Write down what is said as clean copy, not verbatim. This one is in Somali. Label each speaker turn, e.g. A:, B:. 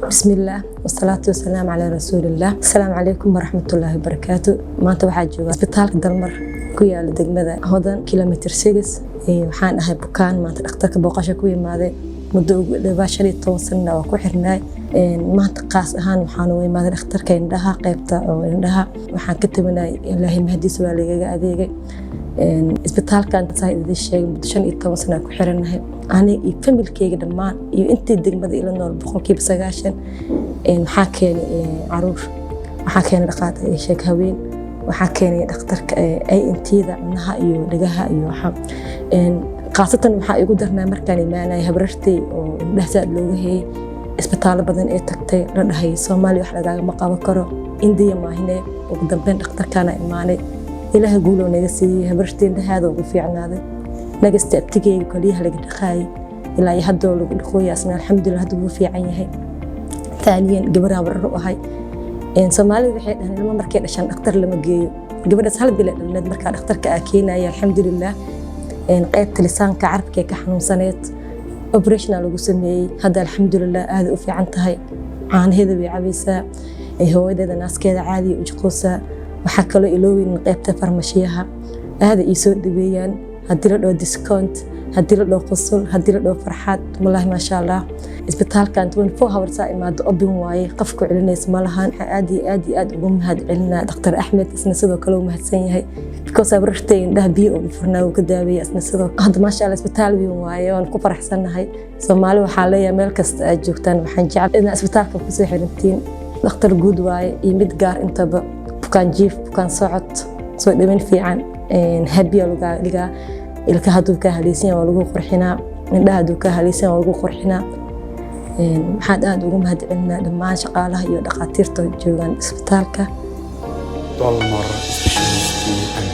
A: بسم الله والصلاة والسلام على رسول الله. السلام عليكم ورحمة الله وبركاته. maanta waxaa jooga isbitaalka Dalmar ku yaala degmada Hodan kilometer 6 waxaan ahay bukaan maanta dhakhtarka booqasho ku yimaaday muddo ugu dhawaa 15 sano oo ku xirnay maanta qaas ahaan waxaan u imaaday dhakhtarka indhaha qaybta oo indhaha waxaan ka tabanay Ilaahay mahadiisa waa laga adeegay isbitaalkan saayid sheegay muddo 15 sano ku xiranahay aniga iyo familkeyga dhammaan iyo intii degmada ila nool 90% waxaa keenay caruur waxaa keenay dhaqaatiir ay sheeg haween waxaa keenay dhakhtarka ay intiida cunaha iyo dhagaha iyo waxa qaasatan waxaa igu darnaa markaan imaanay habrartay oo indhaha looga heeyay isbitaalo badan ee tagtay la dhahay Soomaaliya wax laga ma qaban karo Indiya maahine ugu dambeyn dhakhtarkana imaanay ilaahay guul oo naga siiyay habrartay indhaha ugu fiicnaaday naga istaabtigay kaliya laga dhaqay ilaa hadda lagu dhaqooyo asna alxamdulillah hadda wuu fiican yahay ثانيا gabadha warar ahay Soomaalidu waxay dhahan ilmo markay dhashaan dhakhtar lama geeyo gabadhaas hal bil dhalad marka dhakhtarka keenay alxamdulillah qaybta lisaanka carabka ka xanuunsaneed operation lagu sameeyay hadda alxamdulillah aad u fiican tahay caanaheeda way cabaysaa hooyadeeda naaskeeda caadi u jaqoosa waxa kale ilooyin qaybta farmashiyaha aad ay soo dhaweeyaan hadii la dhoo discount hadii la dhoo qosol hadii la dhoo farxad wallahi ma sha Allah isbitaalkan 24 hours imaado open waaye qofku cilinaysa ma lahan aad ugu mahad celinaa Dr. Ahmed isna sidoo kale uu mahadsan yahay because abrartay indhaha biyo oo furnaa uu ka daaweeyay isna sidoo hadda ma sha Allah isbitaal weyn waaye oo ku faraxsanahay Soomaali waxa leeyahay meel kasta aad joogtaan waxaan jecel in isbitaalka ku soo xirantiin dhakhtar guud waaye iyo mid gaar intaba bukaan jiif bukaan socod soo dhaweyn fiican habiya laga dhigaa ilka haduu ka haleesan waa lagu qurxinaa indhaha haduu ka haleesan waa lagu qurxinaa waxaad aad ugu mahad celinaa dhammaan shaqaalaha iyo dhaqaatiirta joogan isbitaalka
B: Dalmar Specialist and